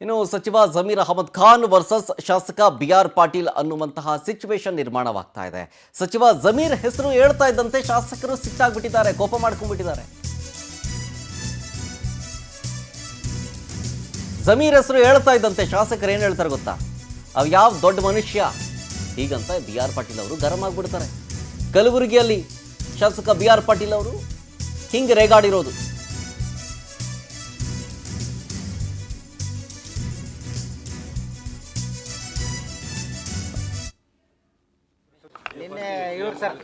ಇನ್ನು ಸಚಿವ ಜಮೀರ್ ಅಹಮದ್ ಖಾನ್ ವರ್ಸಸ್ ಶಾಸಕ BR ಪಾಟೀಲ್ ಅನ್ನುವಂತಹ ಸಿಚುವೇಶನ್ ನಿರ್ಮಾಣವಾಗ್ತಾ ಇದೆ. ಸಚಿವ ಜಮೀರ್ ಹೆಸರು ಹೇಳ್ತಾ ಇದ್ದಂತೆ ಶಾಸಕರು ಸಿಟ್ಟಾಗ್ಬಿಟ್ಟಿದ್ದಾರೆ, ಕೋಪ ಮಾಡ್ಕೊಂಡ್ಬಿಟ್ಟಿದ್ದಾರೆ. ಜಮೀರ್ ಹೆಸರು ಹೇಳ್ತಾ ಇದ್ದಂತೆ ಶಾಸಕರು ಏನು ಹೇಳ್ತಾರೆ ಗೊತ್ತಾ? ಅವ್ ಯಾವ ದೊಡ್ಡ ಮನುಷ್ಯ ಹೀಗಂತ BR ಪಾಟೀಲ್ ಅವರು ಗರಂ ಆಗ್ಬಿಡ್ತಾರೆ. ಕಲಬುರಗಿಯಲ್ಲಿ ಶಾಸಕ BR ಪಾಟೀಲ್ ಅವರು ಹಿಂಗೆ ರೇಗಾಡಿರೋದು. ನಿನ್ನೆ ಇವ್ರು ಸರ್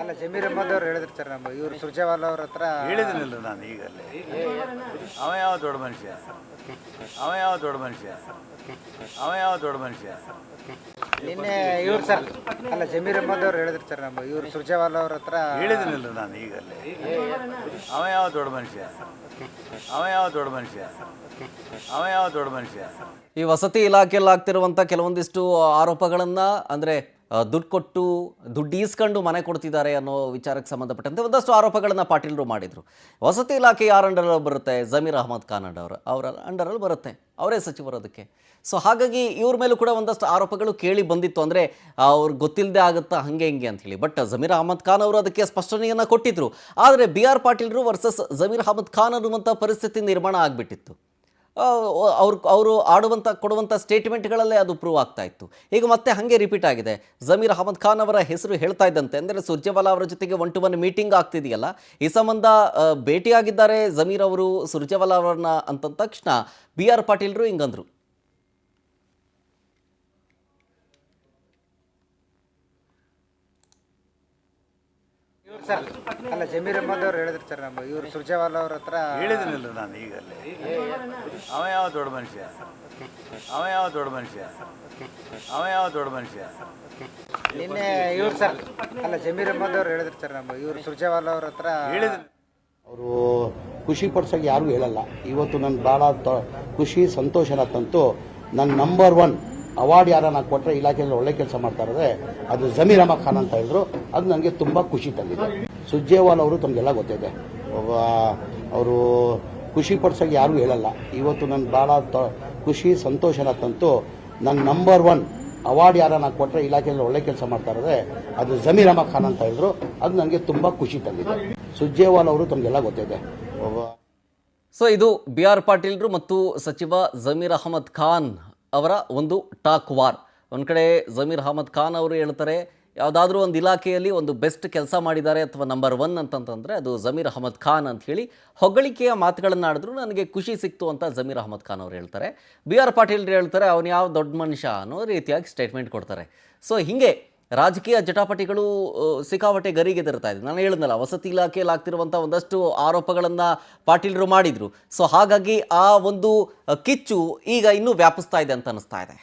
ಅಲ್ಲ ಜಮೀರ್ ಅಹಮದ್ ಅವ್ರು ಹೇಳಿದ್ರು ಸರ್, ನಮ್ಮ ಇವ್ರು ಸುರ್ಜೇವಾಲಾ ಅವ್ರ ಹತ್ರ ಹೇಳಿದನಿಲ್ಲ ನಾನು ಈಗಲೇ. ಅವ ಯಾವ ದೊಡ್ಡ ಮನುಷ್ಯ, ಅವ ಯಾವ ದೊಡ್ಡ ಮನುಷ್ಯ, ಅವ ಯಾವ ದೊಡ್ಡ ಮನುಷ್ಯ. ನಿನ್ನೆ ಇವ್ರು ಸರ್ ಅಲ್ಲ ಜಮೀರ್ ಅಹಮದ್ ಅವ್ರು ಹೇಳಿದ್ರು ಸರ್, ನಮ್ಮ ಇವ್ರು ಸುರ್ಜೇವಾಲಾ ಅವ್ರ ಹತ್ರ ಹೇಳಿದನಿಲ್ಲ ನಾನು ಈಗಲೇ. ಅವ ಯಾವ ದೊಡ್ಡ ಮನುಷ್ಯ, ಅವ ಯಾವ ದೊಡ್ಡ ಮನುಷ್ಯ, ಅವ ಯಾವ ದೊಡ್ಡ ಮನುಷ್ಯ. ಈ ವಸತಿ ಇಲಾಖೆಯಲ್ಲಿ ಆಗ್ತಿರುವಂಥ ಕೆಲವೊಂದಿಷ್ಟು ಆರೋಪಗಳನ್ನು ಅಂದರೆ ದುಡ್ಡು ಕೊಟ್ಟು ದುಡ್ಡು ಈಸ್ಕೊಂಡು ಮನೆ ಕೊಡ್ತಿದ್ದಾರೆ ಅನ್ನೋ ವಿಚಾರಕ್ಕೆ ಸಂಬಂಧಪಟ್ಟಂತೆ ಒಂದಷ್ಟು ಆರೋಪಗಳನ್ನು ಪಾಟೀಲರು ಮಾಡಿದರು. ವಸತಿ ಇಲಾಖೆ ಯಾರ ಅಂಡರಲ್ಲಿ ಬರುತ್ತೆ? ಜಮೀರ್ ಅಹಮದ್ ಖಾನ್ ಅವರ ಅಂಡರಲ್ಲಿ ಬರುತ್ತೆ, ಅವರೇ ಸಚಿವರು ಅದಕ್ಕೆ. ಸೊ ಹಾಗಾಗಿ ಇವ್ರ ಮೇಲೂ ಕೂಡ ಒಂದಷ್ಟು ಆರೋಪಗಳು ಕೇಳಿ ಬಂದಿತ್ತು. ಅಂದರೆ ಅವ್ರಿಗೆ ಗೊತ್ತಿಲ್ಲದೆ ಆಗುತ್ತಾ ಹಾಗೆ ಹಿಂಗೆ ಅಂಥೇಳಿ. ಬಟ್ ಜಮೀರ್ ಅಹಮದ್ ಖಾನ್ ಅವರು ಅದಕ್ಕೆ ಸ್ಪಷ್ಟನೆಯನ್ನು ಕೊಟ್ಟಿದ್ದರು. ಆದರೆ BR ಪಾಟೀಲರು ವರ್ಸಸ್ ಜಮೀರ್ ಅಹಮದ್ ಖಾನ್ ಅನ್ನುವಂಥ ಪರಿಸ್ಥಿತಿ ನಿರ್ಮಾಣ ಆಗಿಬಿಟ್ಟಿತ್ತು. ಅವರು ಕೊಡುವಂಥ ಸ್ಟೇಟ್ಮೆಂಟ್ಗಳಲ್ಲೇ ಅದು ಪ್ರೂವ್ ಆಗ್ತಾ ಇತ್ತು. ಈಗ ಮತ್ತೆ ಹಾಗೆ ರಿಪೀಟ್ ಆಗಿದೆ. ಜಮೀರ್ ಅಹಮದ್ ಖಾನ್ ಅವರ ಹೆಸರು ಹೇಳ್ತಾ ಇದ್ದಂತೆ, ಅಂದರೆ ಸುರ್ಜೇವಾಲಾ ಅವರ ಜೊತೆಗೆ 1-to-1 ಮೀಟಿಂಗ್ ಆಗ್ತಿದೆಯಲ್ಲ, ಈ ಸಂಬಂಧ ಭೇಟಿಯಾಗಿದ್ದಾರೆ ಜಮೀರ್ ಅವರು ಸುರ್ಜೇವಾಲಾ ಅವರನ್ನ ಅಂತ ತಕ್ಷಣ BR ಪಾಟೀಲರು ಹಿಂಗಂದ್ರು. ಸರ್ ಅಲ್ಲ ಜಮೀರ್ ಅಹಮದ್ ಅವ್ರು ಹೇಳಿದ್ರು ಸರ್, ನಮ್ಮ ಇವ್ರು ಸುರ್ಜೇವಾಲಾ ಅವ್ರ ಹತ್ರ ಹೇಳಿದನಿಲ್ಲ ನಾನು ಈಗಲೇ. ಅವ ಯಾವ ದೊಡ್ಡ ಮನುಷ್ಯ, ಅವ ಯಾವ ದೊಡ್ಡ ಮನುಷ್ಯ, ಅವ ಯಾವ ದೊಡ್ಡ ಮನುಷ್ಯ. ನಿನ್ನೆ ಇವ್ರು ಸರ್ ಅಲ್ಲ ಜಮೀರ್ ಅಹಮದ್ ಅವ್ರು ಹೇಳಿದ್ರು ಸರ್, ನಮ್ಮ ಇವ್ರು ಸುರ್ಜೇವಾಲಾ ಅವ್ರ ಹತ್ರ ಹೇಳಿದ ಅವರು ಖುಷಿ ಪಡ್ಸೋಕೆ ಯಾರೂ ಹೇಳಲ್ಲ. ಇವತ್ತು ನನಗೆ ಭಾಳ ಖುಷಿ ಸಂತೋಷನ ತಂತು. ನನ್ನ ನಂಬರ್ 1 ಅವಾರ್ಡ್ ಯಾರನ್ನ ಕೊಟ್ಟರೆ ಇಲಾಖೆಯಲ್ಲಿ ಒಳ್ಳೆ ಕೆಲಸ ಮಾಡ್ತಾ ಇರೋದ್ರೆ ಅದು ಜಮೀರ್ ಅಹಮದ್ ಖಾನ್ ಅಂತ ಹೇಳಿದ್ರು. ಅದು ನನಗೆ ತುಂಬ ಖುಷಿ ತಂದಿದೆ. ಸುರ್ಜೇವಾಲಾ ಅವರು ತಮಗೆಲ್ಲ ಗೊತ್ತಿದೆ, ಅವರು ಖುಷಿ ಪಡ್ಸೋಕೆ ಯಾರೂ ಹೇಳಲ್ಲ. ಇವತ್ತು ನನಗೆ ಭಾಳ ಖುಷಿ ಸಂತೋಷನ ತಂತು. ನನ್ನ ನಂಬರ್ 1 ಅವಾರ್ಡ್ ಯಾರನ್ನ ಕೊಟ್ಟರೆ ಇಲಾಖೆಯಲ್ಲಿ ಒಳ್ಳೆ ಕೆಲಸ ಮಾಡ್ತಾ ಇರೋದ್ರೆ ಅದು ಜಮೀರ್ ಅಹಮದ್ ಖಾನ್ ಅಂತ ಹೇಳಿದ್ರು. ಅದು ನನಗೆ ತುಂಬ ಖುಷಿ ತಂದಿದೆ. ಸುರ್ಜೇವಾಲಾ ಅವರು ತಮಗೆಲ್ಲ ಗೊತ್ತಿದೆ. ಸೊ ಇದು BR ಪಾಟೀಲರು ಮತ್ತು ಸಚಿವ ಜಮೀರ್ ಅಹಮದ್ ಖಾನ್ ಅವರ ಒಂದು ಟಾಕ್ ವಾರ್. ಒಂದು ಕಡೆ ಜಮೀರ್ ಅಹಮದ್ ಖಾನ್ ಅವರು ಹೇಳ್ತಾರೆ, ಯಾವುದಾದ್ರೂ ಒಂದು ಇಲಾಖೆಯಲ್ಲಿ ಒಂದು ಬೆಸ್ಟ್ ಕೆಲಸ ಮಾಡಿದ್ದಾರೆ ಅಥವಾ ನಂಬರ್ 1 ಅಂತಂತಂದರೆ ಅದು ಜಮೀರ್ ಅಹಮದ್ ಖಾನ್ ಅಂತ ಹೇಳಿ ಹೊಗಳಿಕೆಯ ಮಾತುಗಳನ್ನು ಆಡಿದ್ರು. ನನಗೆ ಖುಷಿ ಸಿಕ್ತು ಅಂತ ಜಮೀರ್ ಅಹಮದ್ ಖಾನ್ ಅವರು ಹೇಳ್ತಾರೆ. BR ಪಾಟೀಲರು ಹೇಳ್ತಾರೆ, ಅವನು ಯಾವ ದೊಡ್ಡ ಮನುಷ್ಯ ಅನ್ನೋ ರೀತಿಯಾಗಿ ಸ್ಟೇಟ್ಮೆಂಟ್ ಕೊಡ್ತಾರೆ. ಸೊ ಹೀಗೆ ರಾಜಕೀಯ ಜಟಾಪಟಿಗಳು ಸಿಕ್ಕಾಪಟ್ಟೆ ಗರಿಗೆದರ್ತಾ ಇದೆ. ನಾನು ಹೇಳಿದ್ನಲ್ಲ, ವಸತಿ ಇಲಾಖೆಯಲ್ಲಿ ಆಗ್ತಿರುವಂಥ ಒಂದಷ್ಟು ಆರೋಪಗಳನ್ನು ಪಾಟೀಲರು ಮಾಡಿದರು. ಸೊ ಹಾಗಾಗಿ ಆ ಒಂದು ಕಿಚ್ಚು ಈಗ ಇನ್ನೂ ವ್ಯಾಪಿಸ್ತಾ ಇದೆ ಅಂತ ಅನ್ನಿಸ್ತಾ ಇದೆ.